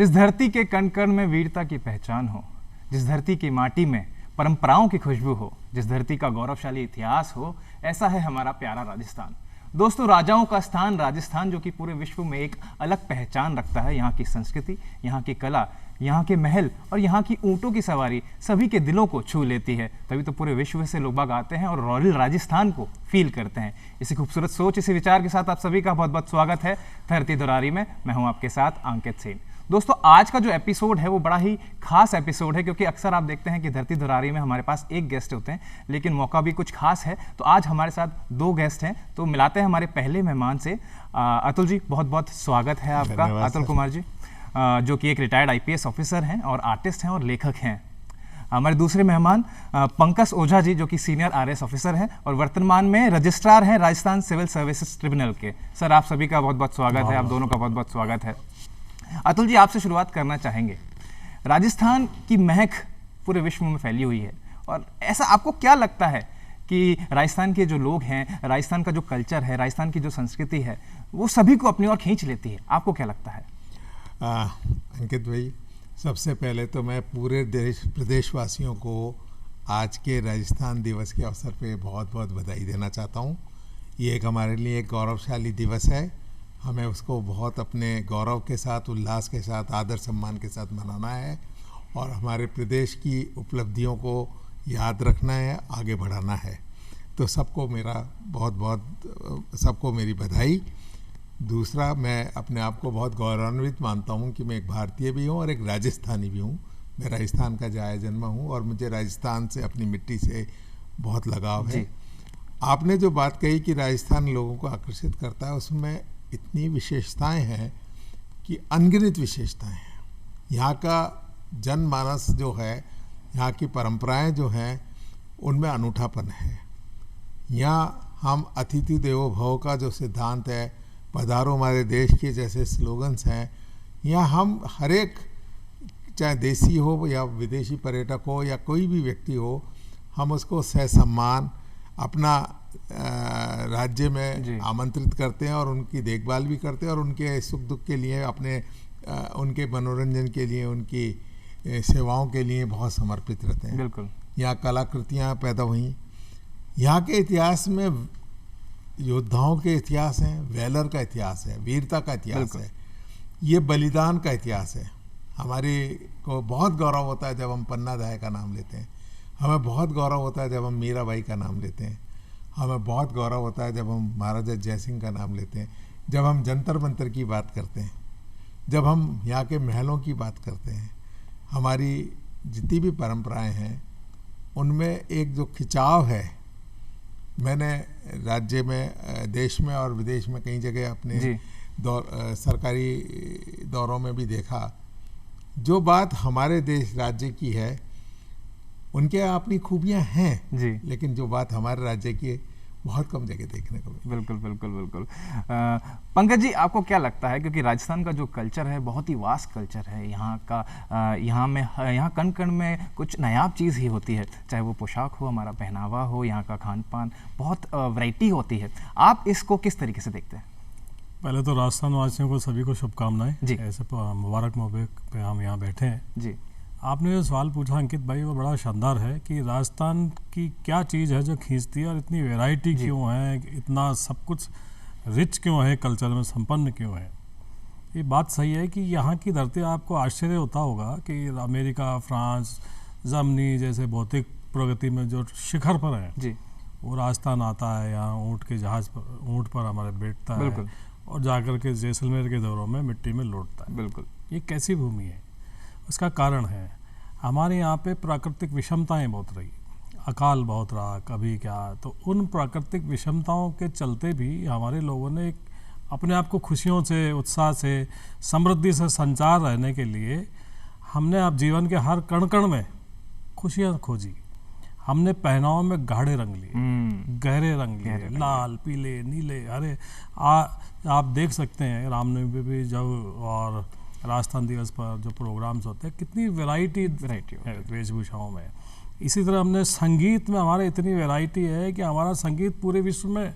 जिस धरती के कण कण में वीरता की पहचान हो, जिस धरती की माटी में परंपराओं की खुशबू हो, जिस धरती का गौरवशाली इतिहास हो, ऐसा है हमारा प्यारा राजस्थान। दोस्तों, राजाओं का स्थान राजस्थान, जो कि पूरे विश्व में एक अलग पहचान रखता है। यहाँ की संस्कृति, यहाँ की कला, यहाँ के महल और यहाँ की ऊँटों की सवारी सभी के दिलों को छू लेती है। तभी तो पूरे विश्व से लोग बाग आते हैं और रॉयल राजस्थान को फील करते हैं। इसी खूबसूरत सोच, इसी विचार के साथ आप सभी का बहुत बहुत स्वागत है धरती दुरारी में। मैं हूँ आपके साथ अंकित सेन। दोस्तों, आज का जो एपिसोड है वो बड़ा ही खास एपिसोड है, क्योंकि अक्सर आप देखते हैं कि धरती दुरारी में हमारे पास एक गेस्ट होते हैं, लेकिन मौका भी कुछ खास है। तो आज हमारे साथ दो गेस्ट हैं, तो मिलाते हैं हमारे पहले मेहमान से। अतुल जी, बहुत बहुत स्वागत है आपका। अतुल कुमार जी, जो कि एक रिटायर्ड IPS ऑफिसर हैं और आर्टिस्ट हैं और लेखक हैं। हमारे दूसरे मेहमान पंकज ओझा जी, जो कि सीनियर RS ऑफिसर हैं और वर्तमान में रजिस्ट्रार हैं राजस्थान सिविल सर्विसेज ट्रिब्यूनल के। सर, आप सभी का बहुत बहुत स्वागत है, आप दोनों का बहुत बहुत स्वागत है। अतुल जी, आपसे शुरुआत करना चाहेंगे। राजस्थान की महक पूरे विश्व में फैली हुई है, और ऐसा आपको क्या लगता है कि राजस्थान के जो लोग हैं, राजस्थान का जो कल्चर है, राजस्थान की जो संस्कृति है, वो सभी को अपनी ओर खींच लेती है? आपको क्या लगता है? अंकित भाई, सबसे पहले तो मैं पूरे प्रदेशवासियों को आज के राजस्थान दिवस के अवसर पे बहुत बहुत बधाई देना चाहता हूँ। ये एक हमारे लिए एक गौरवशाली दिवस है। हमें उसको बहुत अपने गौरव के साथ, उल्लास के साथ, आदर सम्मान के साथ मनाना है और हमारे प्रदेश की उपलब्धियों को याद रखना है, आगे बढ़ाना है। तो सबको मेरा बहुत बहुत सबको मेरी बधाई। दूसरा, मैं अपने आप को बहुत गौरवान्वित मानता हूँ कि मैं एक भारतीय भी हूँ और एक राजस्थानी भी हूँ। मैं राजस्थान का जाया जन्मा हूँ और मुझे राजस्थान से, अपनी मिट्टी से बहुत लगाव है। आपने जो बात कही कि राजस्थान लोगों को आकर्षित करता है, उसमें इतनी विशेषताएं हैं कि अनगिनत विशेषताएं हैं। यहाँ का जनमानस जो है, यहाँ की परंपराएं जो हैं, उनमें अनूठापन है। यहाँ हम अतिथि देवो भव का जो सिद्धांत है, पधारो हमारे देश के जैसे स्लोगन्स हैं, यहाँ हम हर एक, चाहे देसी हो या विदेशी पर्यटक हो या कोई भी व्यक्ति हो, हम उसको सहसम्मान अपना राज्य में आमंत्रित करते हैं और उनकी देखभाल भी करते हैं और उनके सुख दुख के लिए, अपने उनके मनोरंजन के लिए, उनकी सेवाओं के लिए बहुत समर्पित रहते हैं। बिल्कुल। यहाँ कलाकृतियाँ पैदा हुई। यहाँ के इतिहास में योद्धाओं के इतिहास हैं, वैलर का इतिहास है, वीरता का इतिहास है, ये बलिदान का इतिहास है। हमारे को बहुत गौरव होता है जब हम पन्ना दाय का नाम लेते हैं। हमें बहुत गौरव होता है जब हम मीराबाई का नाम लेते हैं। हमें बहुत गौरव होता है जब हम महाराजा जयसिंह का नाम लेते हैं, जब हम जंतर मंतर की बात करते हैं, जब हम यहाँ के महलों की बात करते हैं। हमारी जितनी भी परंपराएं हैं, उनमें एक जो खिंचाव है, मैंने राज्य में, देश में और विदेश में कई जगह अपने सरकारी दौरों में भी देखा। जो बात हमारे देश राज्य की है, उनके अपनी खूबियां हैं जी, लेकिन जो बात हमारे राज्य की है, बहुत कम जगह देखने को मिलती है। बिल्कुल बिल्कुल बिल्कुल। पंकज जी, आपको क्या लगता है, क्योंकि राजस्थान का जो कल्चर है बहुत ही वास्ट कल्चर है। यहाँ का यहाँ कण कण में कुछ नायाब चीज़ ही होती है, चाहे वो पोशाक हो, हमारा पहनावा हो, यहाँ का खान पान, बहुत वैरायटी होती है। आप इसको किस तरीके से देखते हैं? पहले तो राजस्थान वासियों को सभी को शुभकामनाएं जी। ऐसे मुबारक मौके पे हम यहाँ बैठे हैं जी। आपने जो सवाल पूछा अंकित भाई, वो बड़ा शानदार है कि राजस्थान की क्या चीज़ है जो खींचती है और इतनी वैरायटी क्यों है, इतना सब कुछ रिच क्यों है, कल्चर में संपन्न क्यों है। ये बात सही है कि यहाँ की धरती, आपको आश्चर्य होता होगा कि अमेरिका, फ्रांस, जर्मनी जैसे भौतिक प्रगति में जो शिखर पर है जी, वो राजस्थान आता है, यहाँ ऊँट के जहाज़ पर, ऊँट पर हमारे बैठता है और जाकर के जैसलमेर के दौरों में मिट्टी में लौटता है। बिल्कुल। ये कैसी भूमि है? उसका कारण है हमारे यहाँ पे प्राकृतिक विषमताएं बहुत रही, अकाल बहुत रहा, कभी क्या। तो उन प्राकृतिक विषमताओं के चलते भी हमारे लोगों ने अपने आप को खुशियों से, उत्साह से, समृद्धि से संचार रहने के लिए हमने अब जीवन के हर कण कण में खुशियाँ खोजी। हमने पहनावों में गाढ़े रंग लिए, गहरे रंग लिए, लाल, पीले, नीले, हरे। आप देख सकते हैं रामनवमी पे जब और राजस्थान दिवस पर जो प्रोग्राम्स होते हैं, कितनी वैरायटी है वेशभूषाओं में। इसी तरह हमने संगीत में, हमारे इतनी वैरायटी है कि हमारा संगीत पूरे विश्व में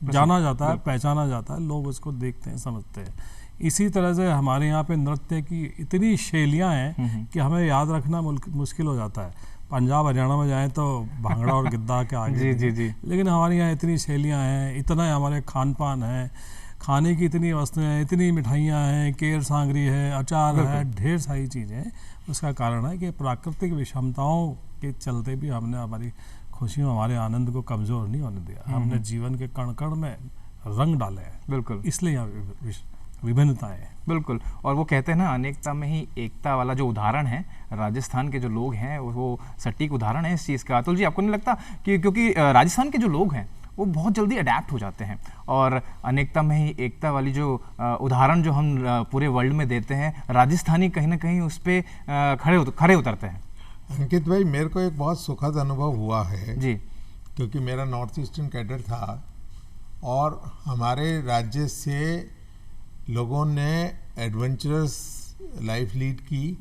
जाना जाता है, पहचाना जाता है, लोग उसको देखते हैं, समझते हैं। इसी तरह से हमारे यहाँ पे नृत्य की इतनी शैलियाँ हैं कि हमें याद रखना मुश्किल हो जाता है। पंजाब हरियाणा में जाएं तो भांगड़ा और गिद्दा के आगे जी। लेकिन हमारे यहाँ इतनी शैलियाँ हैं, इतना हमारे खान पान है, खाने की इतनी वस्तुएं हैं, इतनी मिठाइयाँ हैं, केर सांगरी है, अचार है, ढेर सारी चीज़ें हैं। उसका कारण है कि प्राकृतिक विषमताओं के चलते भी हमने हमारी खुशियों, हमारे आनंद को कमज़ोर नहीं होने दिया। हमने जीवन के कण कण में रंग डाले हैं, बिल्कुल, इसलिए यहाँ विभिन्नताएं हैं। बिल्कुल। और वो कहते हैं ना, अनेकता में ही एकता वाला जो उदाहरण है, राजस्थान के जो लोग हैं वो सटीक उदाहरण है इस चीज़ का। अतुल जी, आपको नहीं लगता कि क्योंकि राजस्थान के जो लोग हैं वो बहुत जल्दी अडैप्ट हो जाते हैं, और अनेकता में ही एकता वाली जो उदाहरण जो हम पूरे वर्ल्ड में देते हैं, राजस्थानी कहीं ना कहीं उस पर खड़े उतरते हैं। अंकित भाई, मेरे को एक बहुत सुखद अनुभव हुआ है जी, क्योंकि मेरा नॉर्थ ईस्टर्न कैडर था और हमारे राज्य से लोगों ने एडवेंचरस लाइफ लीड की।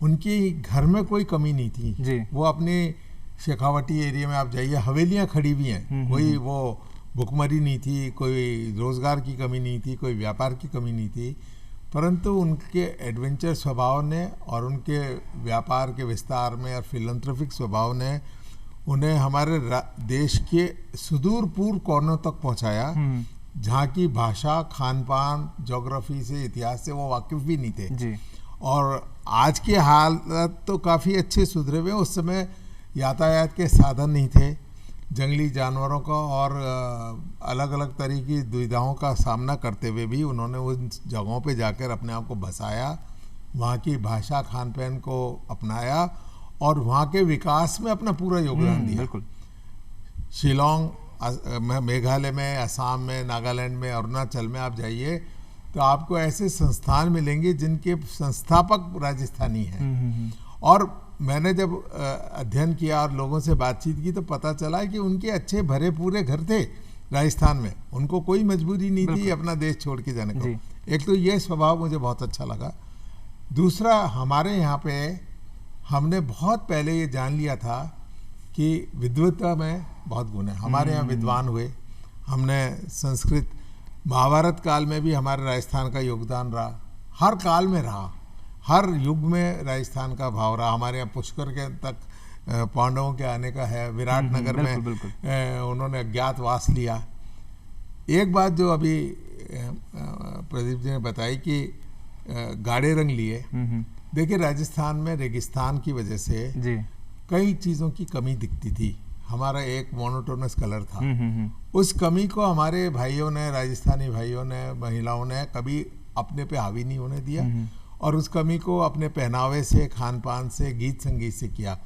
उनकी घर में कोई कमी नहीं थी जी। वो अपनी शेखावटी एरिया में आप जाइए, हवेलियां खड़ी हुई हैं, कोई वो भुखमरी नहीं थी, कोई रोज़गार की कमी नहीं थी, कोई व्यापार की कमी नहीं थी, परंतु उनके एडवेंचर स्वभाव ने और उनके व्यापार के विस्तार में और फिलंथ्रोपिक स्वभाव ने उन्हें हमारे देश के सुदूर पूर्व कोनों तक पहुंचाया, जहाँ की भाषा, खान पान, ज्योग्राफी से, इतिहास से वो वाकिफ भी नहीं थे जी। और आज के हालत तो काफ़ी अच्छे सुधरे हुए। उस समय यातायात के साधन नहीं थे, जंगली जानवरों का और अलग अलग तरह की दुविधाओं का सामना करते हुए भी उन्होंने उन जगहों पे जाकर अपने आप को बसाया, वहाँ की भाषा, खान पान को अपनाया और वहाँ के विकास में अपना पूरा योगदान दिया। बिल्कुल। शिलोंग, मेघालय में, असम में, नागालैंड में, अरुणाचल में आप जाइए तो आपको ऐसे संस्थान मिलेंगे जिनके संस्थापक राजस्थानी हैं। और मैंने जब अध्ययन किया और लोगों से बातचीत की तो पता चला कि उनके अच्छे भरे पूरे घर थे राजस्थान में, उनको कोई मजबूरी नहीं थी अपना देश छोड़ के जाने को। एक तो ये स्वभाव मुझे बहुत अच्छा लगा। दूसरा, हमारे यहाँ पे हमने बहुत पहले ये जान लिया था कि विद्वता में बहुत गुण है। हमारे यहाँ विद्वान हुए, हमने संस्कृत, महाभारत काल में भी हमारे राजस्थान का योगदान रहा, हर काल में रहा, हर युग में राजस्थान का भाव रहा। हमारे यहाँ पुष्कर के तक पांडवों के आने का है, विराटनगर में उन्होंने अज्ञातवास लिया। एक बात जो अभी प्रदीप जी ने बताई कि गाढ़े रंग लिए, देखिए राजस्थान में रेगिस्तान की वजह से जी कई चीज़ों की कमी दिखती थी। हमारा एक मोनोटोनस कलर था, उस कमी को हमारे भाइयों ने, राजस्थानी भाइयों ने, महिलाओं ने कभी अपने पे हावी नहीं होने दिया और उस कमी को अपने पहनावे से, खान पान से, गीत संगीत से किया।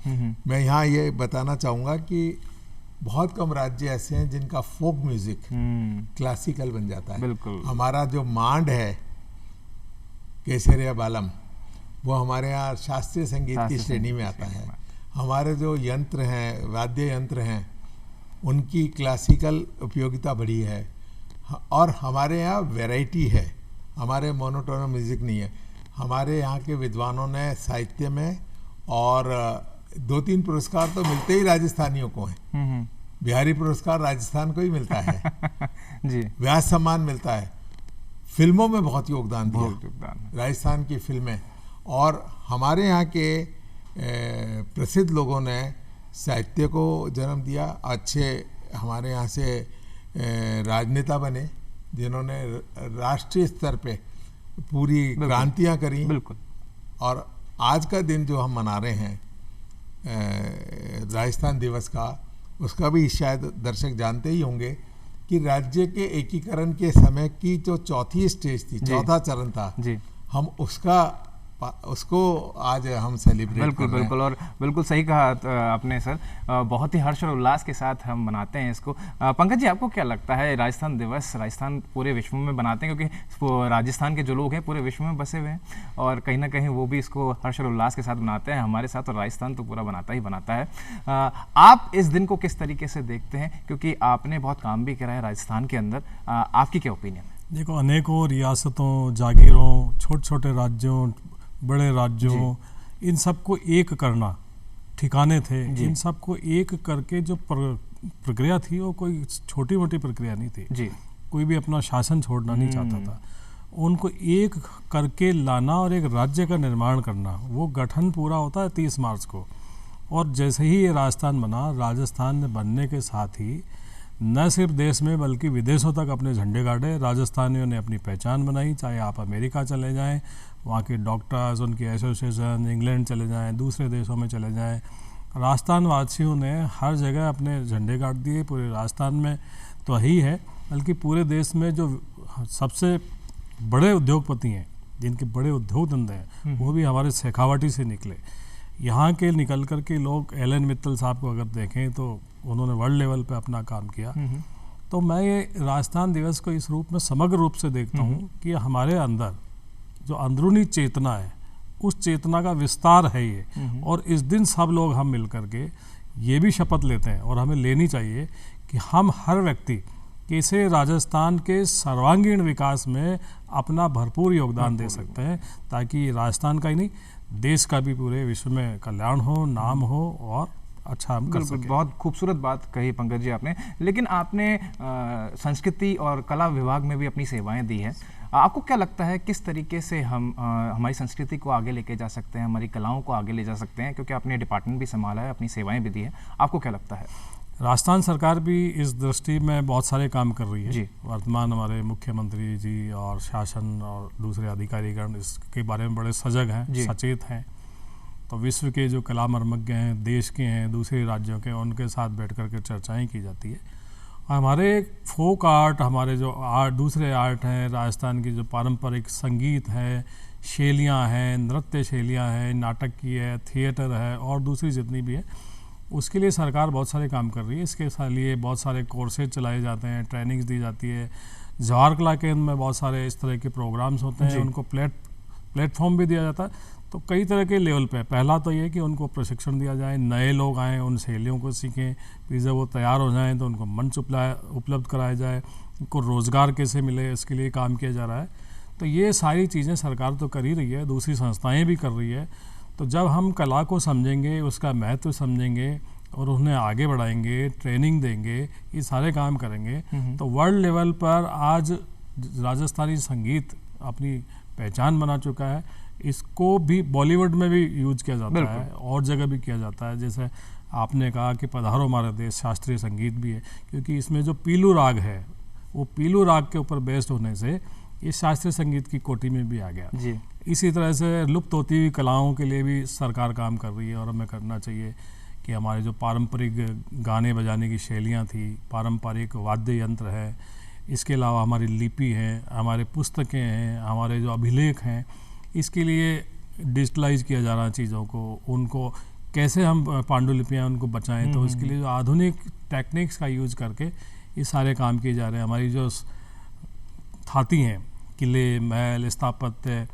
मैं यहाँ ये बताना चाहूँगा कि बहुत कम राज्य ऐसे हैं जिनका फोक म्यूजिक क्लासिकल बन जाता है। बिल्कुल। हमारा जो मांड है, केसरिया बालम, वो हमारे यहाँ शास्त्रीय संगीत की श्रेणी में आता है। हमारे जो यंत्र हैं, वाद्य यंत्र हैं, उनकी क्लासिकल उपयोगिता बढ़ी है और हमारे यहाँ वैरायटी है, हमारे मोनोटोनस म्यूजिक नहीं है। हमारे यहाँ के विद्वानों ने साहित्य में और 2-3 पुरस्कार तो मिलते ही राजस्थानियों को हैं। बिहारी पुरस्कार राजस्थान को ही मिलता है जी। व्यास सम्मान मिलता है। फिल्मों में बहुत योगदान दिया राजस्थान की फिल्में, और हमारे यहाँ के प्रसिद्ध लोगों ने साहित्य को जन्म दिया। अच्छे हमारे यहाँ से राजनेता बने जिन्होंने राष्ट्रीय स्तर पे पूरी क्रांतियाँ करी। बिल्कुल। और आज का दिन जो हम मना रहे हैं राजस्थान दिवस का, उसका भी शायद दर्शक जानते ही होंगे कि राज्य के एकीकरण के समय की जो चौथी स्टेज थी, चौथा चरण था जी, हम उसको आज हम सेलिब्रेट बिल्कुल कर रहे हैं। बिल्कुल, और बिल्कुल सही कहा आपने सर, बहुत ही हर्ष और उल्लास के साथ हम मनाते हैं इसको। पंकज जी, आपको क्या लगता है, राजस्थान दिवस राजस्थान पूरे विश्व में बनाते हैं क्योंकि राजस्थान के जो लोग हैं पूरे विश्व में बसे हुए हैं और कहीं ना कहीं वो भी इसको हर्ष और उल्लास के साथ मनाते हैं हमारे साथ, और राजस्थान तो पूरा बनाता ही बनाता है। आप इस दिन को किस तरीके से देखते हैं, क्योंकि आपने बहुत काम भी करा है राजस्थान के अंदर, आपकी क्या ओपिनियन है? देखो, अनेकों रियासतों, जागीरों, छोटे छोटे राज्यों, बड़े राज्यों, इन सबको एक करना ठिकाने थे। इन सबको एक करके जो प्रक्रिया थी वो कोई छोटी मोटी प्रक्रिया नहीं थी जी। कोई भी अपना शासन छोड़ना नहीं चाहता था। उनको एक करके लाना और एक राज्य का निर्माण करना। वो गठन पूरा होता है 30 मार्च को, और जैसे ही ये राजस्थान बना, राजस्थान ने बनने के साथ ही न सिर्फ देश में बल्कि विदेशों तक अपने झंडे गाड़े। राजस्थानियों ने अपनी पहचान बनाई, चाहे आप अमेरिका चले जाएं, वहाँ के डॉक्टर्स, उनकी एसोसिएशन, इंग्लैंड चले जाएं, दूसरे देशों में चले जाएं, राजस्थान वासियों ने हर जगह अपने झंडे गाड़ दिए। पूरे राजस्थान में तो ही है, बल्कि पूरे देश में जो सबसे बड़े उद्योगपति हैं, जिनके बड़े उद्योग धंधे हैं, वो भी हमारे शेखावाटी से निकले। यहाँ के निकल कर के लोग, एलन मित्तल साहब को अगर देखें तो उन्होंने वर्ल्ड लेवल पे अपना काम किया। तो मैं ये राजस्थान दिवस को इस रूप में समग्र रूप से देखता हूँ कि हमारे अंदर जो अंदरूनी चेतना है, उस चेतना का विस्तार है ये। और इस दिन सब लोग हम मिल कर के ये भी शपथ लेते हैं, और हमें लेनी चाहिए कि हम हर व्यक्ति कैसे राजस्थान के सर्वांगीण विकास में अपना भरपूर योगदान दे सकते हैं, ताकि राजस्थान का ही नहीं, देश का भी पूरे विश्व में कल्याण हो, नाम हो और अच्छा हम कर सकें। बहुत खूबसूरत बात कही पंकज जी आपने। लेकिन आपने संस्कृति और कला विभाग में भी अपनी सेवाएं दी हैं। आपको क्या लगता है किस तरीके से हम हमारी संस्कृति को आगे लेके जा सकते हैं, हमारी कलाओं को आगे ले जा सकते हैं, क्योंकि आपने डिपार्टमेंट भी संभाला है, अपनी सेवाएं भी दी है, आपको क्या लगता है? राजस्थान सरकार भी इस दृष्टि में बहुत सारे काम कर रही है जी। वर्तमान हमारे मुख्यमंत्री जी और शासन और दूसरे अधिकारीगण इसके बारे में बड़े सजग हैं, सचेत हैं। तो विश्व के जो कला मर्मज्ञ हैं, देश के हैं, दूसरे राज्यों के, उनके साथ बैठ कर के चर्चाएँ की जाती है। हमारे फोक आर्ट, हमारे जो आर्ट, दूसरे आर्ट हैं, राजस्थान की जो पारंपरिक संगीत है, शैलियाँ हैं, नृत्य शैलियाँ हैं, नाटक की है, थिएटर है और दूसरी जितनी भी है, उसके लिए सरकार बहुत सारे काम कर रही है। इसके लिए बहुत सारे कोर्सेज चलाए जाते हैं, ट्रेनिंग्स दी जाती है। जवाहर कला केंद्र में बहुत सारे इस तरह के प्रोग्राम्स होते हैं, उनको प्लेटफॉर्म भी दिया जाता है। तो कई तरह के लेवल पे, पहला तो ये कि उनको प्रशिक्षण दिया जाए, नए लोग आएँ, उन शैलियों को सीखें, फिर जब वो तैयार हो जाएं तो उनको मंच उपलब्ध कराया जाए, उनको रोज़गार कैसे मिले, इसके लिए काम किया जा रहा है। तो ये सारी चीज़ें सरकार तो कर ही रही है, दूसरी संस्थाएं भी कर रही है। तो जब हम कला को समझेंगे, उसका महत्व समझेंगे और उन्हें आगे बढ़ाएंगे, ट्रेनिंग देंगे, ये सारे काम करेंगे, तो वर्ल्ड लेवल पर आज राजस्थानी संगीत अपनी पहचान बना चुका है। इसको भी बॉलीवुड में भी यूज किया जाता है और जगह भी किया जाता है। जैसे आपने कहा कि पधारो हमारे देश, शास्त्रीय संगीत भी है, क्योंकि इसमें जो पीलू राग है, वो पीलू राग के ऊपर बेस्ड होने से ये शास्त्रीय संगीत की कोटि में भी आ गया जी। इसी तरह से लुप्त होती हुई कलाओं के लिए भी सरकार काम कर रही है, और हमें करना चाहिए कि हमारे जो पारंपरिक गाने बजाने की शैलियाँ थी, पारंपरिक वाद्य यंत्र है, इसके अलावा हमारी लिपि है, हमारे पुस्तकें हैं, हमारे जो अभिलेख हैं, इसके लिए डिजिटलाइज किया जा रहा है चीज़ों को। उनको कैसे हम पांडुलिपियाँ उनको बचाएं, तो इसके लिए जो आधुनिक टेक्निक्स का यूज करके ये सारे काम किए जा रहे हैं। हमारी जो थाती हैं, किले, महल, स्थापत्य,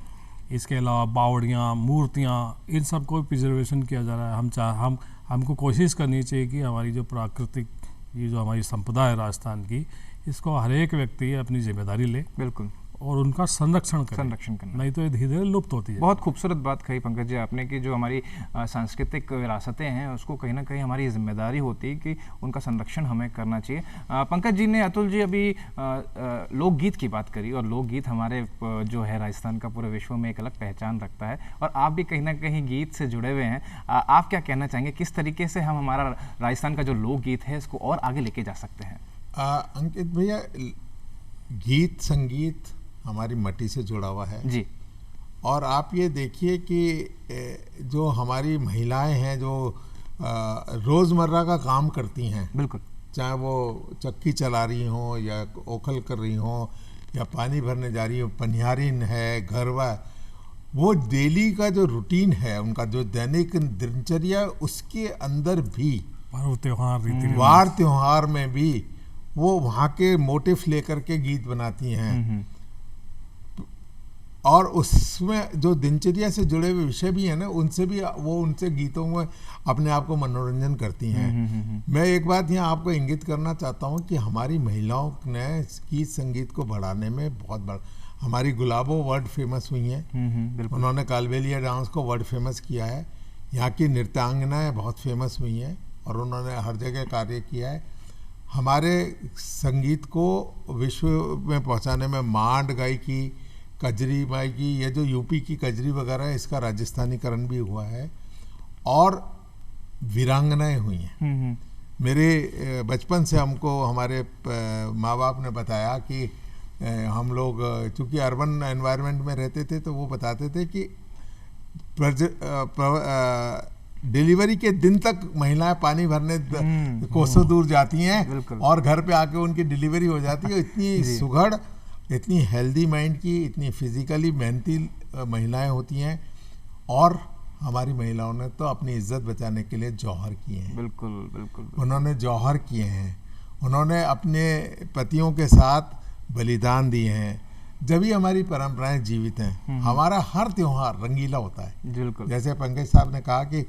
इसके अलावा बावड़ियाँ, मूर्तियाँ, इन सब को प्रिजर्वेशन किया जा रहा है। हमको कोशिश करनी चाहिए कि हमारी जो प्राकृतिक ये जो हमारी संपदा है राजस्थान की, इसको हर एक व्यक्ति अपनी जिम्मेदारी ले, बिल्कुल, और उनका संरक्षण करना, नहीं तो ये धीरे धीरे लुप्त होती है। बहुत खूबसूरत बात कही पंकज जी आपने कि जो हमारी सांस्कृतिक विरासतें हैं, उसको कहीं ना कहीं हमारी जिम्मेदारी होती है कि उनका संरक्षण हमें करना चाहिए। पंकज जी ने, अतुल जी अभी लोकगीत की बात करी, और लोकगीत हमारे जो है राजस्थान का पूरे विश्व में एक अलग पहचान रखता है, और आप भी कहीं ना कहीं गीत से जुड़े हुए हैं। आप क्या कहना चाहेंगे, किस तरीके से हम हमारा राजस्थान का जो लोकगीत है इसको और आगे लेके जा सकते हैं? अंकित भैया, गीत संगीत हमारी मट्टी से जुड़ा हुआ है जी। और आप ये देखिए कि जो हमारी महिलाएं हैं जो रोज़मर्रा का काम करती हैं, बिल्कुल, चाहे वो चक्की चला रही हों या ओखल कर रही हों या पानी भरने जा रही हो, पनियारिन है, घरवा, वो डेली का जो रूटीन है उनका, जो दैनिक दिनचर्या, उसके अंदर भी वार त्योहार में भी वो वहाँ के मोटिव लेकर के गीत बनाती हैं। और उसमें जो दिनचर्या से जुड़े हुए विषय भी हैं ना, उनसे भी वो उनसे गीतों में अपने आप को मनोरंजन करती हैं। मैं एक बात यहाँ आपको इंगित करना चाहता हूँ कि हमारी महिलाओं ने गीत संगीत को बढ़ाने में बहुत बड़ा, हमारी गुलाबो वर्ल्ड फेमस हुई हैं, उन्होंने कालबेलिया डांस को वर्ल्ड फेमस किया है। यहाँ की नृत्यांगनाएँ बहुत फेमस हुई हैं और उन्होंने हर जगह कार्य किया है। हमारे संगीत को विश्व में पहुँचाने में मांड गायकी, कजरी माई की, ये जो यूपी की कजरी वगैरह है, इसका राजस्थानीकरण भी हुआ है और वीरांगनाएं हुई हैं। मेरे बचपन से हमको हमारे माँ बाप ने बताया कि हम लोग चूँकि अर्बन एनवायरनमेंट में रहते थे, तो वो बताते थे कि डिलीवरी के दिन तक महिलाएं पानी भरने कोसों दूर जाती हैं और घर पे आके उनकी डिलीवरी हो जाती है। इतनी सुघड़, इतनी हेल्दी माइंड की, इतनी फिजिकली मेहनती महिलाएं होती हैं। और हमारी महिलाओं ने तो अपनी इज्जत बचाने के लिए जौहर किए हैं। बिल्कुल बिल्कुल, उन्होंने जौहर किए हैं, उन्होंने अपने पतियों के साथ बलिदान दिए हैं, जब भी हमारी परंपराएं जीवित हैं। हमारा हर त्योहार रंगीला होता है। बिल्कुल, जैसे पंकज साहब ने कहा कि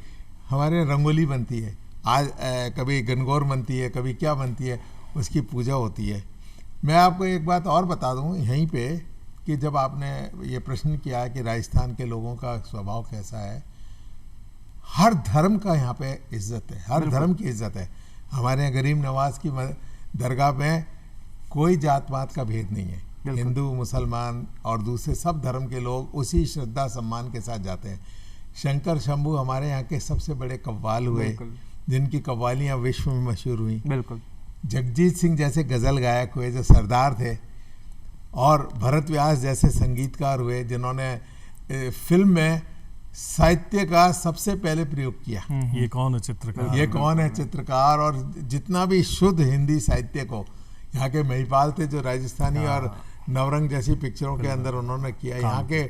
हमारे रंगोली बनती है, आज कभी गनगौर बनती है, कभी क्या बनती है, उसकी पूजा होती है। मैं आपको एक बात और बता दूं यहीं पे कि जब आपने ये प्रश्न किया है कि राजस्थान के लोगों का स्वभाव कैसा है, हर धर्म का यहाँ पे इज्जत है, हर धर्म की इज्जत है। हमारे यहाँ गरीब नवाज की दरगाह में कोई जात पात का भेद नहीं है। हिंदू, मुसलमान और दूसरे सब धर्म के लोग उसी श्रद्धा सम्मान के साथ जाते हैं। शंकर शंभू हमारे यहाँ के सबसे बड़े कव्वाल हुए, जिनकी कव्वालियाँ विश्व में मशहूर हुई। बिल्कुल, जगजीत सिंह जैसे गज़ल गायक हुए जो सरदार थे, और भरत व्यास जैसे संगीतकार हुए जिन्होंने फिल्म में साहित्य का सबसे पहले प्रयोग किया। ये कौन है चित्रकार, ये कौन है चित्रकार। और जितना भी शुद्ध हिंदी साहित्य को यहाँ के महिपाल थे जो राजस्थानी और नवरंग जैसी पिक्चरों के अंदर उन्होंने किया। यहाँ के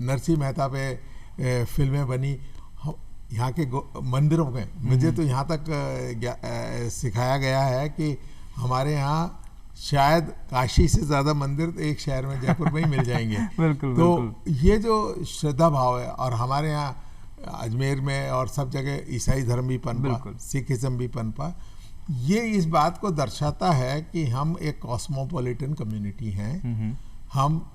नरसिंह मेहता पे फिल्में बनी। यहाँ के मंदिरों में मुझे तो यहाँ तक सिखाया गया है कि हमारे यहाँ शायद काशी से ज़्यादा मंदिर एक शहर में, जयपुर में ही मिल जाएंगे। बिल्कुल, तो बिल्कुल। ये जो श्रद्धा भाव है, और हमारे यहाँ अजमेर में और सब जगह ईसाई धर्म भी पनपा, सिखिज्म भी पनपा, ये इस बात को दर्शाता है कि हम एक कॉस्मोपॉलिटन कम्युनिटी हैं। हम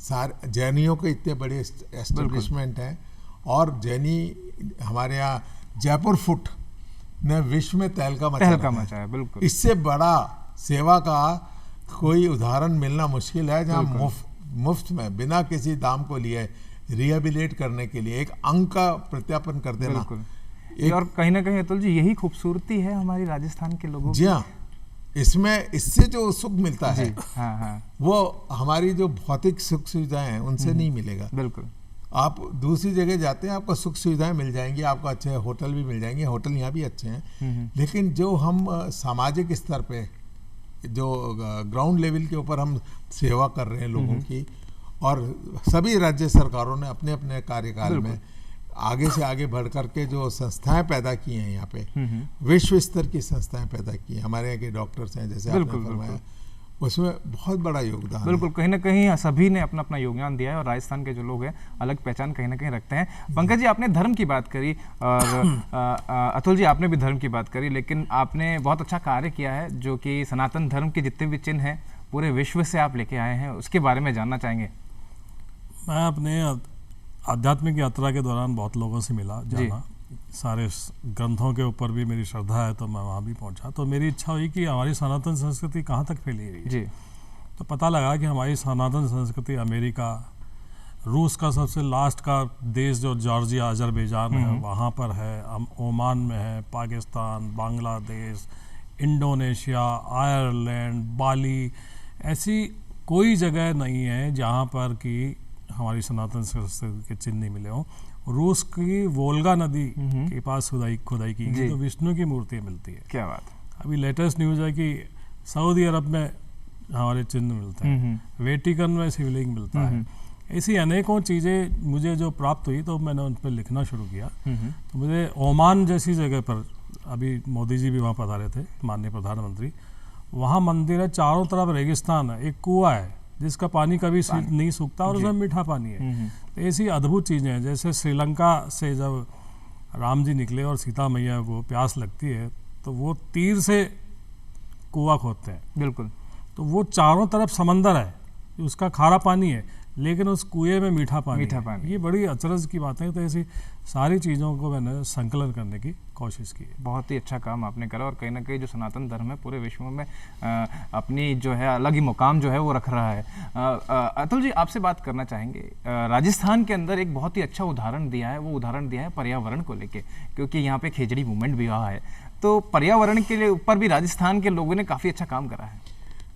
सारे जैनियों के इतने बड़े एस्टेब्लिशमेंट हैं, और जैनी हमारे यहाँ जयपुर फुट ने विश्व में तहलका मचा है। बिल्कुल, इससे बड़ा सेवा का कोई उदाहरण मिलना मुश्किल है, जहाँ मुफ्त में बिना किसी दाम को लिए रिहेबिलिटेट करने के लिए एक अंग का प्रत्यापन कर देना। और कहीं ना कहीं अतुल जी यही खूबसूरती है हमारी राजस्थान के लोगों की। जी हाँ, इसमें इससे जो सुख मिलता है वो हमारी जो भौतिक सुख सुविधाएं हैं उनसे नहीं मिलेगा। बिल्कुल, आप दूसरी जगह जाते हैं, आपको सुख सुविधाएं मिल जाएंगी, आपको अच्छे होटल भी मिल जाएंगे, होटल यहाँ भी अच्छे हैं, लेकिन जो हम सामाजिक स्तर पे जो ग्राउंड लेवल के ऊपर हम सेवा कर रहे हैं लोगों की, और सभी राज्य सरकारों ने अपने अपने कार्यकाल में आगे से आगे बढ़ करके जो संस्थाएं पैदा की हैं यहाँ पे, विश्व स्तर की संस्थाएं पैदा की हैं। हमारे यहाँ के डॉक्टर्स हैं, जैसे आपने फरमाया, उसमें बहुत बड़ा योगदान। बिल्कुल, कहीं ना कहीं सभी ने अपना अपना योगदान दिया है, और राजस्थान के जो लोग हैं अलग पहचान कहीं ना कहीं रखते हैं। पंकज जी, आपने धर्म की बात करी, और अतुल जी आपने भी धर्म की बात करी, लेकिन आपने बहुत अच्छा कार्य किया है, जो कि सनातन धर्म के जितने भी चिन्ह हैं पूरे विश्व से आप लेके आए हैं, उसके बारे में जानना चाहेंगे। मैं अपने आध्यात्मिक यात्रा के दौरान बहुत लोगों से मिला, जाना, सारे ग्रंथों के ऊपर भी मेरी श्रद्धा है, तो मैं वहाँ भी पहुँचा। तो मेरी इच्छा हुई कि हमारी सनातन संस्कृति कहाँ तक फैली हुई है जी। तो पता लगा कि हमारी सनातन संस्कृति अमेरिका, रूस का सबसे लास्ट का देश जो जॉर्जिया अजरबैजान है वहाँ पर है, ओमान में है, पाकिस्तान, बांग्लादेश, इंडोनेशिया, आयरलैंड, बाली, ऐसी कोई जगह नहीं है जहाँ पर कि हमारी सनातन संस्कृति के चिन्ह नहीं मिले हों। रूस की वोल्गा नदी के पास खुदाई की गई तो विष्णु की मूर्तियाँ मिलती है। क्या बात। अभी लेटेस्ट न्यूज़ है कि सऊदी अरब में हमारे चिन्ह मिलते हैं, वेटिकन में शिवलिंग मिलता है। ऐसी अनेकों चीज़ें मुझे जो प्राप्त हुई तो मैंने उन पर लिखना शुरू किया। तो मुझे ओमान जैसी जगह पर, अभी मोदी जी भी वहाँ पधारे थे, माननीय प्रधानमंत्री, वहाँ मंदिर है, चारों तरफ रेगिस्तान है, एक कुआं है जिसका पानी कभी नहीं सूखता और उसमें मीठा पानी है। तो ऐसी अद्भुत चीज़ें हैं। जैसे श्रीलंका से जब राम जी निकले और सीता मैया को प्यास लगती है तो वो तीर से कुआं खोदते हैं। बिल्कुल। तो वो चारों तरफ समंदर है, उसका खारा पानी है, लेकिन उस कुएं में मीठा पानी मीठा है। पानी। ये बड़ी अचरज की बातें हैं। तो ऐसी सारी चीज़ों को मैंने संकलन करने की कोशिश की है। बहुत ही अच्छा काम आपने करा और कहीं ना कहीं जो सनातन धर्म है पूरे विश्व में अपनी जो है अलग ही मुकाम जो है वो रख रहा है। अतुल जी, आपसे बात करना चाहेंगे। राजस्थान के अंदर एक बहुत ही अच्छा उदाहरण दिया है, वो उदाहरण दिया है पर्यावरण को लेके, क्योंकि यहाँ पे खेजड़ी मूवमेंट भी हुआ है। तो पर्यावरण के लिए ऊपर भी राजस्थान के लोगों ने काफ़ी अच्छा काम करा है।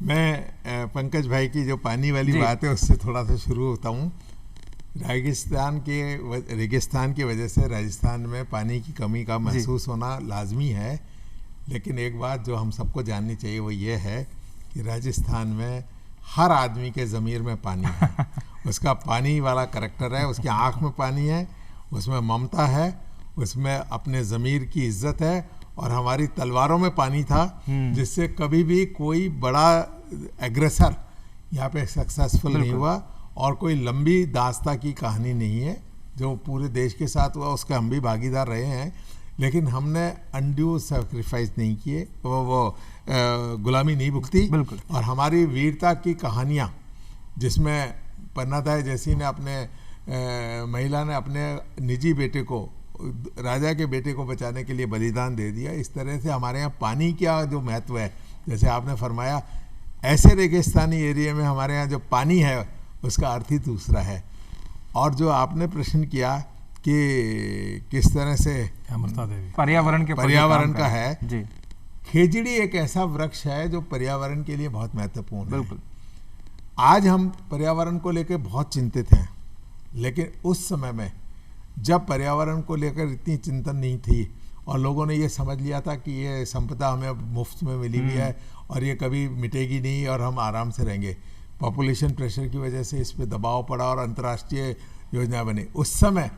मैं पंकज भाई की जो पानी वाली जी। बात है उससे थोड़ा सा शुरू होता हूँ। रेगिस्तान की वजह से राजस्थान में पानी की कमी का महसूस होना लाजमी है, लेकिन एक बात जो हम सबको जाननी चाहिए वो ये है कि राजस्थान में हर आदमी के ज़मीर में पानी है। उसका पानी वाला करैक्टर है, उसकी आँख में पानी है, उसमें ममता है, उसमें अपने ज़मीर की इज्जत है। और हमारी तलवारों में पानी था, जिससे कभी भी कोई बड़ा एग्रेसर यहाँ पे सक्सेसफुल नहीं हुआ। और कोई लंबी दास्ता की कहानी नहीं है जो पूरे देश के साथ हुआ, उसके हम भी भागीदार रहे हैं, लेकिन हमने अनड्यू सैक्रिफाइस नहीं किए, वो गुलामी नहीं भुगती। बिल्कुल। और हमारी वीरता की कहानियाँ, जिसमें पन्नादाय जैसी ने अपने महिला ने अपने निजी बेटे को, राजा के बेटे को बचाने के लिए बलिदान दे दिया। इस तरह से हमारे यहाँ पानी का जो महत्व है, जैसे आपने फरमाया, ऐसे रेगिस्तानी एरिया में हमारे यहाँ जो पानी है उसका अर्थ ही दूसरा है। और जो आपने प्रश्न किया कि किस तरह से अमृता देवी पर्यावरण का है जी। खेजड़ी एक ऐसा वृक्ष है जो पर्यावरण के लिए बहुत महत्वपूर्ण है। बिल्कुल। आज हम पर्यावरण को लेकर बहुत चिंतित हैं, लेकिन उस समय में जब पर्यावरण को लेकर इतनी चिंतन नहीं थी और लोगों ने ये समझ लिया था कि ये संपदा हमें मुफ्त में मिली हुई है और ये कभी मिटेगी नहीं और हम आराम से रहेंगे, पॉपुलेशन प्रेशर की वजह से इस पे दबाव पड़ा और अंतर्राष्ट्रीय योजना बनी। उस समय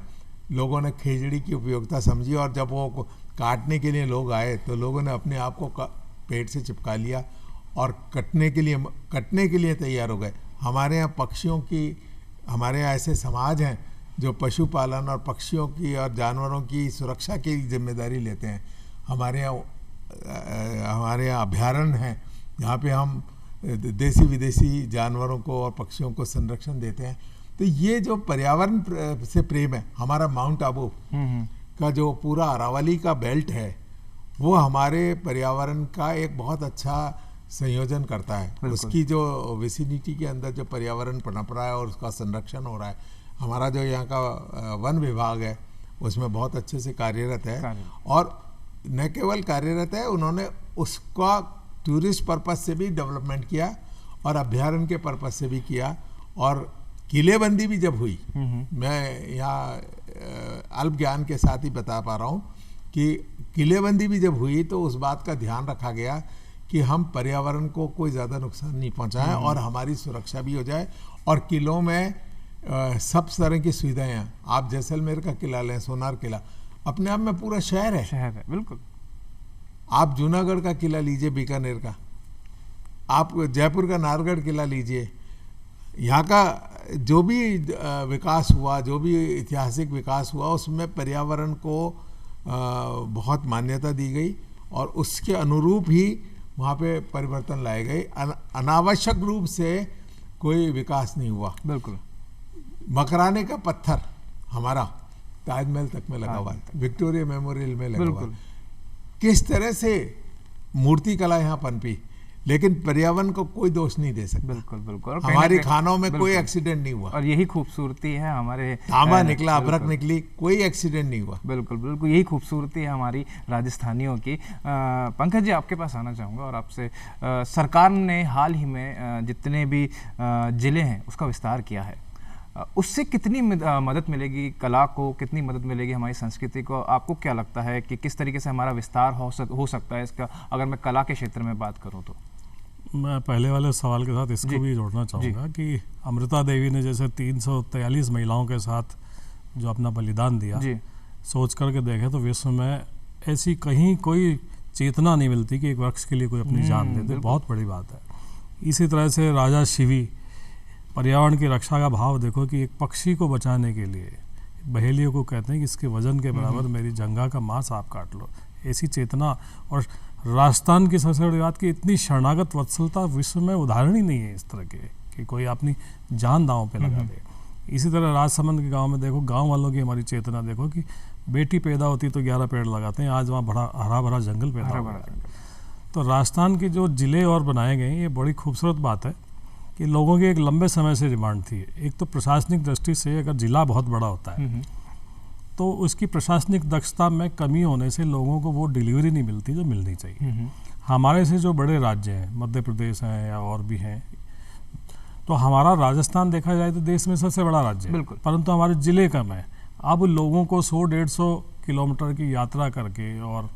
लोगों ने खेजड़ी की उपयोगिता समझी और जब वो काटने के लिए लोग आए तो लोगों ने अपने आप को पेड़ से चिपका लिया और कटने के लिए तैयार हो गए। हमारे यहाँ पक्षियों की, हमारे यहाँ ऐसे समाज हैं जो पशुपालन और पक्षियों की और जानवरों की सुरक्षा की जिम्मेदारी लेते हैं। हमारे यहाँ अभयारण्य हैं जहाँ पे हम देसी विदेशी जानवरों को और पक्षियों को संरक्षण देते हैं। तो ये जो पर्यावरण से प्रेम है, हमारा माउंट आबू का जो पूरा अरावली का बेल्ट है, वो हमारे पर्यावरण का एक बहुत अच्छा संयोजन करता है। उसकी जो विसिनिटी के अंदर जो पर्यावरण पनप रहा है और उसका संरक्षण हो रहा है, हमारा जो यहाँ का वन विभाग है उसमें बहुत अच्छे से कार्यरत है। और न केवल कार्यरत है, उन्होंने उसका टूरिस्ट पर्पस से भी डेवलपमेंट किया और अभ्यारण्य के पर्पस से भी किया। और किलेबंदी भी जब हुई, मैं यहाँ अल्प ज्ञान के साथ ही बता पा रहा हूँ कि किलेबंदी भी जब हुई तो उस बात का ध्यान रखा गया कि हम पर्यावरण को कोई ज़्यादा नुकसान नहीं पहुँचाएं और हमारी सुरक्षा भी हो जाए। और किलों में सब तरह की सुविधाएं हैं। आप जैसलमेर का किला लें, सोनार किला अपने आप में पूरा शहर है। बिल्कुल। आप जूनागढ़ का किला लीजिए, बीकानेर का, आप जयपुर का नाहरगढ़ किला लीजिए, यहाँ का जो भी विकास हुआ, जो भी ऐतिहासिक विकास हुआ, उसमें पर्यावरण को बहुत मान्यता दी गई और उसके अनुरूप ही वहाँ पे परिवर्तन लाए गए। अनावश्यक रूप से कोई विकास नहीं हुआ। बिल्कुल। मकराने का पत्थर हमारा ताजमहल तक में लगा हुआ है, विक्टोरिया मेमोरियल में लगा हुआ है। किस तरह से मूर्ति कला यहाँ पनपी, लेकिन पर्यावरण को कोई दोष नहीं दे सकता। बिल्कुल बिल्कुल। हमारी खानों में कोई एक्सीडेंट नहीं हुआ और यही खूबसूरती है हमारे, तांबा निकला, अभ्रक निकली, कोई एक्सीडेंट नहीं हुआ। बिल्कुल बिल्कुल, यही खूबसूरती है हमारी राजस्थानियों की। पंकज जी, आपके पास आना चाहूँगा और आपसे, सरकार ने हाल ही में जितने भी जिले हैं उसका विस्तार किया है, उससे कितनी मदद मिलेगी कला को, कितनी मदद मिलेगी हमारी संस्कृति को? आपको क्या लगता है कि किस तरीके से हमारा विस्तार हो सकता है इसका, अगर मैं कला के क्षेत्र में बात करूं तो? मैं पहले वाले सवाल के साथ इसको भी जोड़ना चाहूँगा कि अमृता देवी ने जैसे 343 महिलाओं के साथ जो अपना बलिदान दिया, सोच करके देखें तो विश्व में ऐसी कहीं कोई चेतना नहीं मिलती कि एक वृक्ष के लिए कोई अपनी जान दे दे। बहुत बड़ी बात है। इसी तरह से राजा शिवी, पर्यावरण की रक्षा का भाव देखो कि एक पक्षी को बचाने के लिए बहेलियों को कहते हैं कि इसके वजन के बराबर मेरी जंघा का मांस आप काट लो, ऐसी चेतना। और राजस्थान की सबसे बड़ी बात कि इतनी शरणागत वत्सलता विश्व में उदाहरण ही नहीं है इस तरह के, कि कोई अपनी जान दांव पे लगा दे। इसी तरह राजसमंद के गांव में देखो, गांव वालों की हमारी चेतना देखो कि बेटी पैदा होती तो 11 पेड़ लगाते हैं, आज वहाँ बड़ा हरा भरा जंगल पैदा हो रहा है। तो राजस्थान के जो ज़िले और बनाए गए हैं, ये बड़ी खूबसूरत बात है कि लोगों की एक लंबे समय से डिमांड थी। एक तो प्रशासनिक दृष्टि से अगर ज़िला बहुत बड़ा होता है तो उसकी प्रशासनिक दक्षता में कमी होने से लोगों को वो डिलीवरी नहीं मिलती जो मिलनी चाहिए। हमारे से जो बड़े राज्य हैं, मध्य प्रदेश हैं या और भी हैं, तो हमारा राजस्थान देखा जाए तो देश में सबसे बड़ा राज्य है, परंतु हमारे ज़िले कम है। अब लोगों को 100-150 किलोमीटर की यात्रा करके और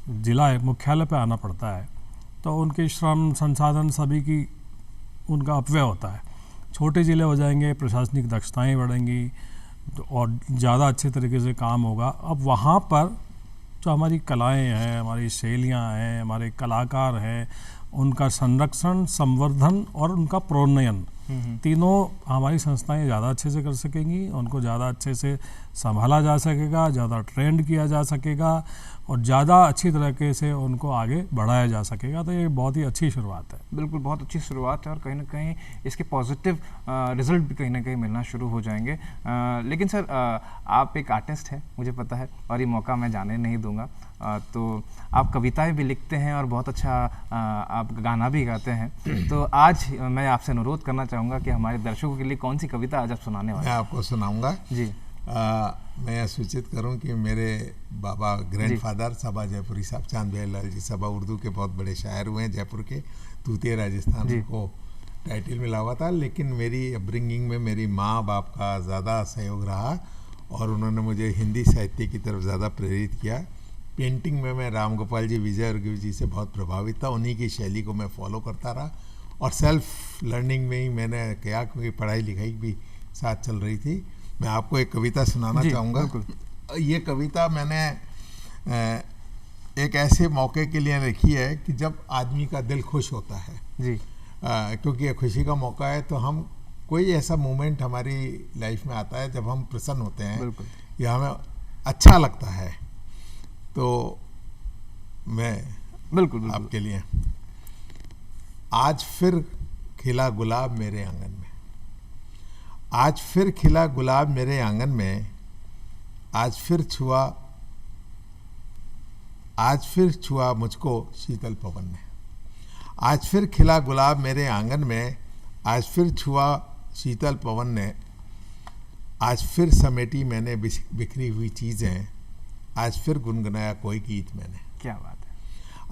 जिला मुख्यालय पे आना पड़ता है, तो उनके श्रम संसाधन सभी की उनका अपव्यय होता है। छोटे ज़िले हो जाएंगे, प्रशासनिक दक्षताएं बढ़ेंगी और ज़्यादा अच्छे तरीके से काम होगा। अब वहाँ पर जो हमारी कलाएं हैं, हमारी शैलियाँ हैं, हमारे कलाकार हैं, उनका संरक्षण, संवर्धन और उनका प्रोन्नयन, तीनों हमारी संस्थाएं ज़्यादा अच्छे से कर सकेंगी। उनको ज़्यादा अच्छे से संभाला जा सकेगा, ज़्यादा ट्रेंड किया जा सकेगा और ज़्यादा अच्छी तरीके से उनको आगे बढ़ाया जा सकेगा। तो ये बहुत ही अच्छी शुरुआत है। बिल्कुल, बहुत अच्छी शुरुआत है और कहीं ना कहीं इसके पॉजिटिव रिजल्ट भी कहीं ना कहीं मिलना शुरू हो जाएंगे। लेकिन सर, आप एक आर्टिस्ट हैं, मुझे पता है, और ये मौका मैं जाने नहीं दूंगा। तो आप कविताएं भी लिखते हैं और बहुत अच्छा आप गाना भी गाते हैं। तो आज मैं आपसे अनुरोध करना चाहूँगा कि हमारे दर्शकों के लिए कौन सी कविता आज आप सुनाने वाले हैं? मैं आपको सुनाऊंगा जी। मैं यह सूचित करूं कि मेरे बाबा ग्रैंडफादर सबा जयपुरी साहब, चांद बिहारी लाल जी सबा, उर्दू के बहुत बड़े शायर हुए हैं, जयपुर के, तूतिया राजस्थान को टाइटल मिला हुआ था। लेकिन मेरी अपब्रिंगिंग में मेरी माँ बाप का ज़्यादा सहयोग रहा और उन्होंने मुझे हिंदी साहित्य की तरफ ज़्यादा प्रेरित किया। पेंटिंग में मैं राम गोपाल जी, विजय अर्घवी जी से बहुत प्रभावित था, उन्हीं की शैली को मैं फॉलो करता रहा और सेल्फ लर्निंग में ही मैंने किया, क्योंकि पढ़ाई लिखाई भी साथ चल रही थी। मैं आपको एक कविता सुनाना चाहूँगा। ये कविता मैंने एक ऐसे मौके के लिए लिखी है कि जब आदमी का दिल खुश होता है जी, क्योंकि ये खुशी का मौका है, तो हम कोई ऐसा मोमेंट हमारी लाइफ में आता है जब हम प्रसन्न होते हैं या हमें अच्छा लगता है, तो मैं बिल्कुल आपके लिए, आज फिर खिला गुलाब मेरे आंगन में, आज फिर खिला गुलाब मेरे आंगन में, आज फिर छुआ मुझको शीतल पवन ने, आज फिर खिला गुलाब मेरे आंगन में, आज फिर छुआ शीतल पवन ने, आज फिर समेटी मैंने बिखरी हुई चीज़ें, आज फिर गुनगुनाया कोई गीत मैंने। क्या बात है।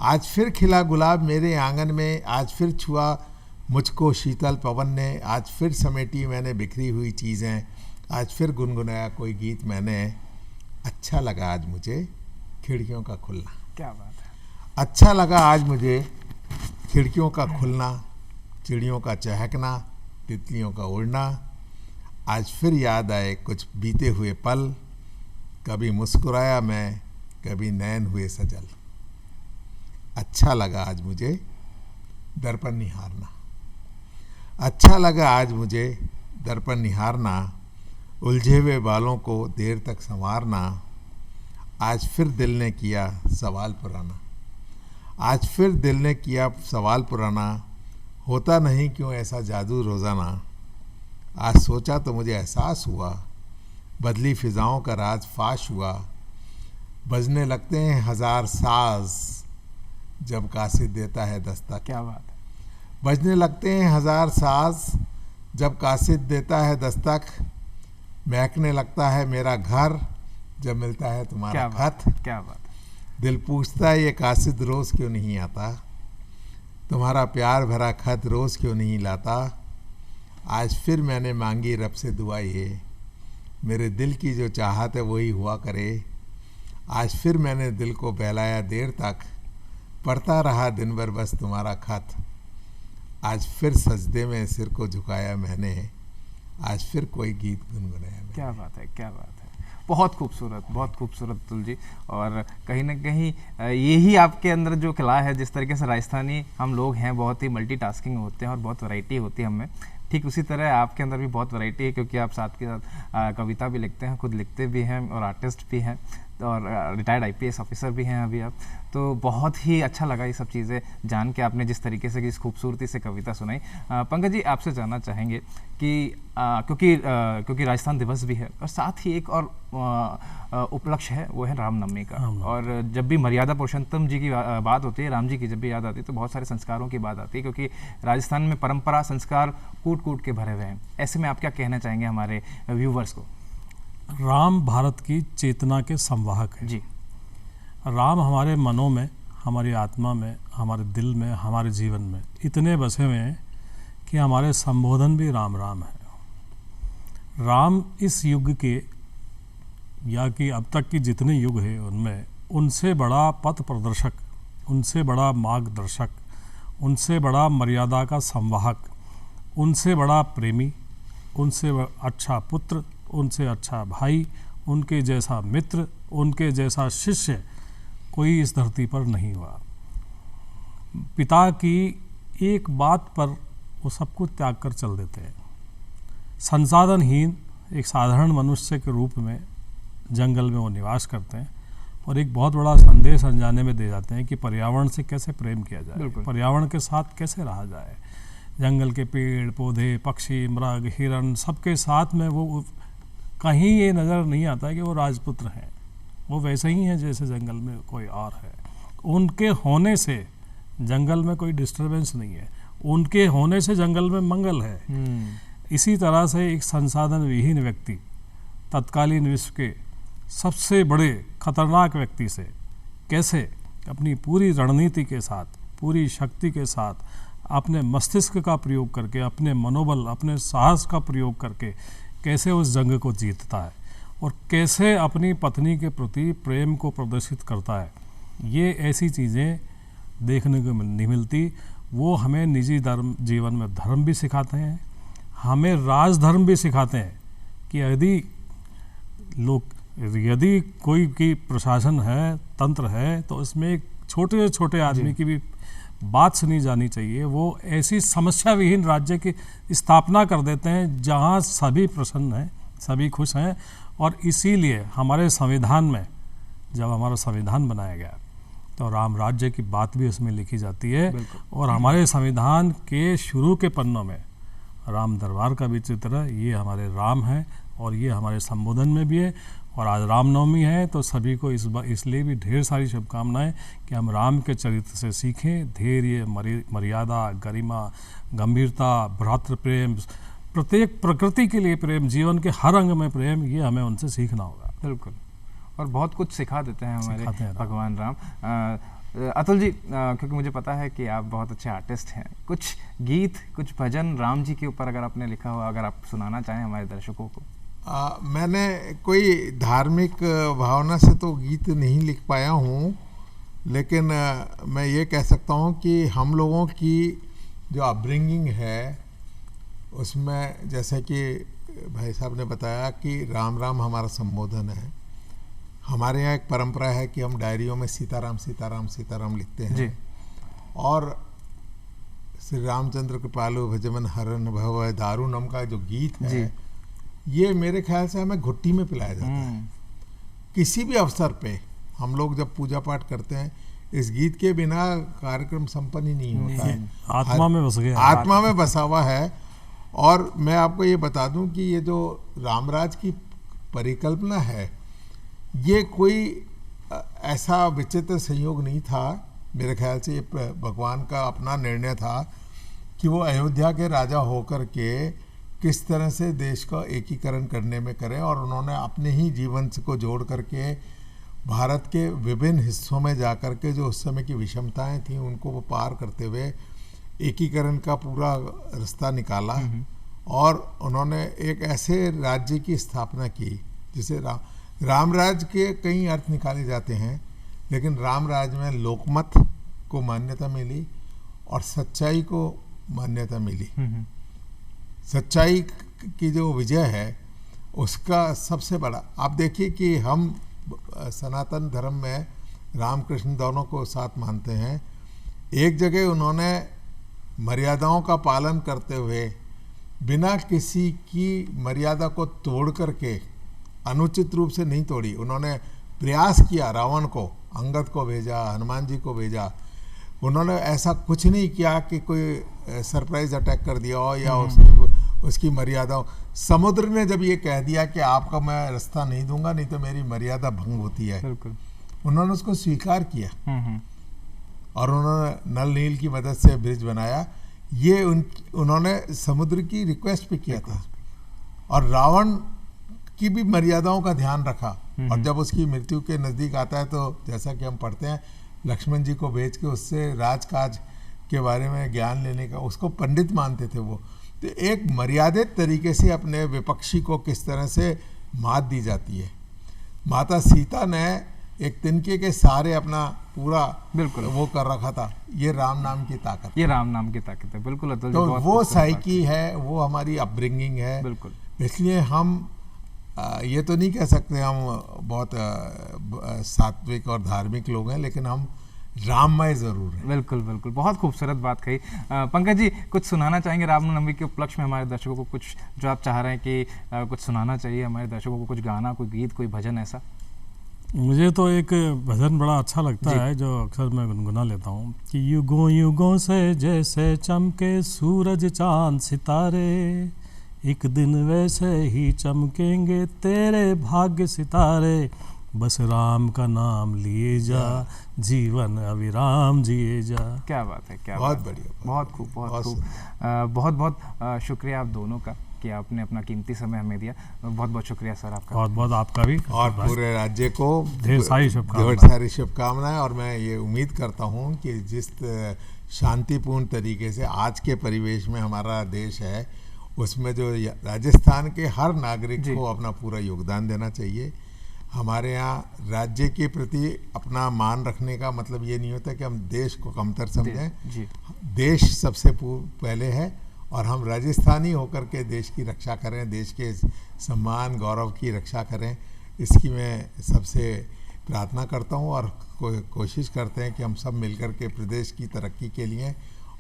आज फिर खिला गुलाब मेरे आंगन में, आज फिर छुआ मुझको शीतल पवन ने, आज फिर समेटी मैंने बिखरी हुई चीज़ें, आज फिर गुनगुनाया कोई गीत मैंने। अच्छा लगा आज मुझे खिड़कियों का खुलना। क्या बात है। अच्छा लगा आज मुझे खिड़कियों का खुलना, चिड़ियों का चहकना, तितलियों का उड़ना, आज फिर याद आए कुछ बीते हुए पल, कभी मुस्कुराया मैं, कभी नैन हुए सजल। अच्छा लगा आज मुझे दर्पण निहारना, अच्छा लगा आज मुझे दर्पण निहारना, उलझे हुए बालों को देर तक संवारना, आज फिर दिल ने किया सवाल पुराना, आज फिर दिल ने किया सवाल पुराना, होता नहीं क्यों ऐसा जादू रोज़ाना, आज सोचा तो मुझे एहसास हुआ, बदली फिजाओं का राज फाश हुआ, बजने लगते हैं हज़ार साज जब कासिद देता है दस्तक। क्या बात है। बजने लगते हैं हज़ार साज जब कासिद देता है दस्तक, महकने लगता है मेरा घर जब मिलता है तुम्हारा खत। क्या बात है। दिल पूछता है ये कासिद रोज़ क्यों नहीं आता, तुम्हारा प्यार भरा खत रोज़ क्यों नहीं लाता, आज फिर मैंने मांगी रब से दुआ ये, मेरे दिल की जो चाहत है वही हुआ करे, आज फिर मैंने दिल को बहलाया देर तक, पढ़ता रहा दिन भर बस तुम्हारा खत, आज फिर सजदे में सिर को झुकाया मैंने, आज फिर कोई गीत गुनगुनाया मैंने। क्या बात है, क्या बात है। बहुत खूबसूरत, बहुत खूबसूरत अतुल जी। और कहीं ना कहीं यही आपके अंदर जो कला है, जिस तरीके से राजस्थानी हम लोग हैं, बहुत ही मल्टीटास्किंग होते हैं और बहुत वैरायटी होती है हमें, ठीक उसी तरह आपके अंदर भी बहुत वैरायटी है, क्योंकि आप साथ के साथ कविता भी लिखते हैं, खुद लिखते भी हैं और आर्टिस्ट भी हैं। और रिटायर्ड आईपीएस ऑफिसर भी हैं अभी आप। तो बहुत ही अच्छा लगा ये सब चीज़ें जान के, आपने जिस तरीके से इस खूबसूरती से कविता सुनाई। पंकज जी, आपसे जानना चाहेंगे कि क्योंकि राजस्थान दिवस भी है और साथ ही एक और उपलक्ष्य है, वो है रामनवमी का। और जब भी मर्यादा पुरुषोत्तम जी की बात होती है, राम जी की जब भी याद आती है, तो बहुत सारे संस्कारों की बात आती है, क्योंकि राजस्थान में परंपरा संस्कार कूट कूट के भरे हुए हैं। ऐसे में आप क्या कहना चाहेंगे हमारे व्यूवर्स को? राम भारत की चेतना के संवाहक हैं जी। राम हमारे मनों में, हमारी आत्मा में, हमारे दिल में, हमारे जीवन में इतने बसे हुए हैं कि हमारे संबोधन भी राम राम है। राम इस युग के, या कि अब तक की जितने युग हैं उनमें, उनसे बड़ा पथ प्रदर्शक, उनसे बड़ा मार्गदर्शक, उनसे बड़ा मर्यादा का संवाहक, उनसे बड़ा प्रेमी, उनसे अच्छा पुत्र, उनसे अच्छा भाई, उनके जैसा मित्र, उनके जैसा शिष्य कोई इस धरती पर नहीं हुआ। पिता की एक बात पर वो सब कुछ त्याग कर चल देते हैं। संसाधनहीन एक साधारण मनुष्य के रूप में जंगल में वो निवास करते हैं और एक बहुत बड़ा संदेश अनजाने में दे जाते हैं कि पर्यावरण से कैसे प्रेम किया जाए, पर्यावरण के साथ कैसे रहा जाए। जंगल के पेड़ पौधे, पक्षी, मृग, हिरण, सबके साथ में वो कहीं ये नज़र नहीं आता है कि वो राजपुत्र हैं। वो वैसे ही हैं जैसे जंगल में कोई और है। उनके होने से जंगल में कोई डिस्टरबेंस नहीं है, उनके होने से जंगल में मंगल है। इसी तरह से एक संसाधन विहीन व्यक्ति तत्कालीन विश्व के सबसे बड़े खतरनाक व्यक्ति से कैसे अपनी पूरी रणनीति के साथ, पूरी शक्ति के साथ, अपने मस्तिष्क का प्रयोग करके, अपने मनोबल, अपने साहस का प्रयोग करके कैसे उस जंग को जीतता है और कैसे अपनी पत्नी के प्रति प्रेम को प्रदर्शित करता है। ये ऐसी चीज़ें देखने को नहीं मिलती। वो हमें निजी धर्म, जीवन में धर्म भी सिखाते हैं, हमें राजधर्म भी सिखाते हैं कि यदि कोई की प्रशासन है, तंत्र है, तो उसमें एक छोटे से छोटे आदमी की भी बात सुनी जानी चाहिए। वो ऐसी समस्या विहीन राज्य की स्थापना कर देते हैं जहाँ सभी प्रसन्न हैं, सभी खुश हैं। और इसीलिए हमारे संविधान में, जब हमारा संविधान बनाया गया, तो राम राज्य की बात भी उसमें लिखी जाती है। और हमारे संविधान के शुरू के पन्नों में राम दरबार का भी चित्र है। ये हमारे राम हैं और ये हमारे संबोधन में भी है। और आज रामनवमी है तो सभी को इसलिए भी ढेर सारी शुभकामनाएं कि हम राम के चरित्र से सीखें। धैर्य, मर्यादा, गरिमा, गंभीरता, भ्रातृ प्रेम, प्रत्येक प्रकृति के लिए प्रेम, जीवन के हर अंग में प्रेम, ये हमें उनसे सीखना होगा। बिल्कुल, और बहुत कुछ सिखा देते हैं हमारे भगवान राम। अतुल जी, क्योंकि मुझे पता है कि आप बहुत अच्छे आर्टिस्ट हैं, कुछ गीत, कुछ भजन राम जी के ऊपर अगर आपने लिखा हो, अगर आप सुनाना चाहें हमारे दर्शकों को। मैंने कोई धार्मिक भावना से तो गीत नहीं लिख पाया हूँ, लेकिन मैं ये कह सकता हूँ कि हम लोगों की जो अपब्रिंगिंग है उसमें, जैसे कि भाई साहब ने बताया कि राम राम हमारा संबोधन है। हमारे यहाँ एक परंपरा है कि हम डायरियों में सीताराम सीताराम सीताराम लिखते हैं जी। और श्री रामचंद्र कृपालु भजमन हरन भव दारुणम का जो गीत है जी, ये मेरे ख्याल से हमें घुट्टी में पिलाया जाता है। किसी भी अवसर पे हम लोग जब पूजा पाठ करते हैं, इस गीत के बिना कार्यक्रम संपन्न ही नहीं होता है। आत्मा में बस गया, आत्मा में बसा हुआ है। और मैं आपको ये बता दूं कि ये जो रामराज की परिकल्पना है, ये कोई ऐसा विचित्र संयोग नहीं था। मेरे ख्याल से ये भगवान का अपना निर्णय था कि वो अयोध्या के राजा होकर के किस तरह से देश का एकीकरण करने में करें। और उन्होंने अपने ही जीवन को जोड़ करके भारत के विभिन्न हिस्सों में जाकर के जो उस समय की विषमताएं थीं उनको वो पार करते हुए एकीकरण का पूरा रास्ता निकाला। और उन्होंने एक ऐसे राज्य की स्थापना की जिसे रामराज के कई अर्थ निकाले जाते हैं, लेकिन रामराज में लोकमत को मान्यता मिली और सच्चाई को मान्यता मिली। सच्चाई की जो विजय है उसका सबसे बड़ा, आप देखिए कि हम सनातन धर्म में रामकृष्ण दोनों को साथ मानते हैं। एक जगह उन्होंने मर्यादाओं का पालन करते हुए बिना किसी की मर्यादा को तोड़ करके, अनुचित रूप से नहीं तोड़ी, उन्होंने प्रयास किया, रावण को, अंगद को भेजा, हनुमान जी को भेजा, उन्होंने ऐसा कुछ नहीं किया कि कोई सरप्राइज अटैक कर दिया हो या उसकी मर्यादा। समुद्र ने जब ये कह दिया कि आपका मैं रास्ता नहीं दूंगा, नहीं तो मेरी मर्यादा भंग होती है, बिल्कुल, उन्होंने उसको स्वीकार किया और उन्होंने नल नील की मदद से ब्रिज बनाया। ये उन्होंने समुद्र की रिक्वेस्ट पे किया था और रावण की भी मर्यादाओं का ध्यान रखा। और जब उसकी मृत्यु के नज़दीक आता है तो जैसा कि हम पढ़ते हैं, लक्ष्मण जी को भेज के उससे राजकाज के बारे में ज्ञान लेने का, उसको पंडित मानते थे वो। तो एक मर्यादित तरीके से अपने विपक्षी को किस तरह से मात दी जाती है। माता सीता ने एक तिनके के सहारे अपना पूरा बिल्कुल वो कर रखा था। ये राम नाम की ताकत, ये राम नाम की ताकत है। बिल्कुल अतुल जी, तो बहुत वो खूबसूरत बात साइकी है, वो हमारी अपब्रिंगिंग है। बिल्कुल, इसलिए हम ये तो नहीं कह सकते हम बहुत सात्विक और धार्मिक लोग हैं, लेकिन हम राममय जरूर हैं। बिल्कुल बिल्कुल, बहुत खूबसूरत बात कही। पंकज जी, कुछ सुनाना चाहेंगे रामनवमी के उपलक्ष्य में हमारे दर्शकों को? कुछ जो आप चाह रहे हैं कि कुछ सुनाना चाहिए हमारे दर्शकों को, कुछ गाना, कोई गीत, कोई भजन ऐसा? मुझे तो एक भजन बड़ा अच्छा लगता है जो अक्सर मैं गुनगुना लेता हूँ कि युगों युगों से जैसे चमके सूरज चांद सितारे, एक दिन वैसे ही चमकेंगे तेरे भाग्य सितारे, बस राम का नाम लिए जा, जीवन अविराम जिए जा। क्या बात है, क्या बहुत बात है। बढ़िया, बहुत खूब, बहुत खूब। बहुत बहुत शुक्रिया आप दोनों का कि आपने अपना कीमती समय हमें दिया। बहुत बहुत शुक्रिया सर आपका। बहुत बहुत आपका भी, और पूरे राज्य को ढेर सारी शुभकामनाएं। और मैं ये उम्मीद करता हूँ कि जिस शांतिपूर्ण तरीके से आज के परिवेश में हमारा देश है, उसमें जो राजस्थान के हर नागरिक को अपना पूरा योगदान देना चाहिए। हमारे यहाँ राज्य के प्रति अपना मान रखने का मतलब ये नहीं होता कि हम देश को कमतर समझें। देश सबसे पहले है और हम राजस्थानी होकर के देश की रक्षा करें, देश के सम्मान गौरव की रक्षा करें, इसकी मैं सबसे प्रार्थना करता हूँ। और कोशिश करते हैं कि हम सब मिलकर के प्रदेश की तरक्की के लिए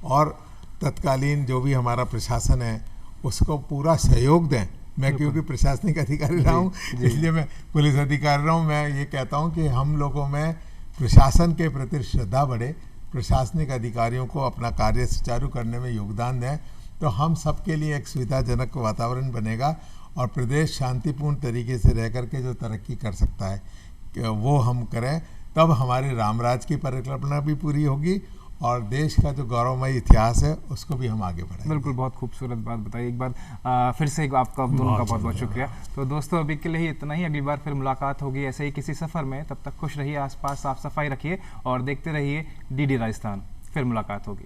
और तत्कालीन जो भी हमारा प्रशासन है उसको पूरा सहयोग दें। मैं क्योंकि प्रशासनिक अधिकारी रहा हूँ, इसलिए मैं पुलिस अधिकारी रहा हूँ, मैं ये कहता हूँ कि हम लोगों में प्रशासन के प्रति श्रद्धा बढ़े, प्रशासनिक अधिकारियों को अपना कार्य सुचारू करने में योगदान दें, तो हम सबके लिए एक सुविधाजनक वातावरण बनेगा और प्रदेश शांतिपूर्ण तरीके से रह करके जो तरक्की कर सकता है वो हम करें। तब हमारे रामराज की परिकल्पना भी पूरी होगी और देश का जो गौरवमय इतिहास है उसको भी हम आगे बढ़ाएंगे। बिल्कुल, बहुत खूबसूरत बात बताई। एक बार फिर से आपका दोनों का बहुत बहुत शुक्रिया। तो दोस्तों, अभी के लिए ही इतना ही। अगली बार फिर मुलाकात होगी ऐसे ही किसी सफ़र में। तब तक खुश रहिए, आसपास साफ सफाई रखिए और देखते रहिए DD राजस्थान। फिर मुलाकात होगी।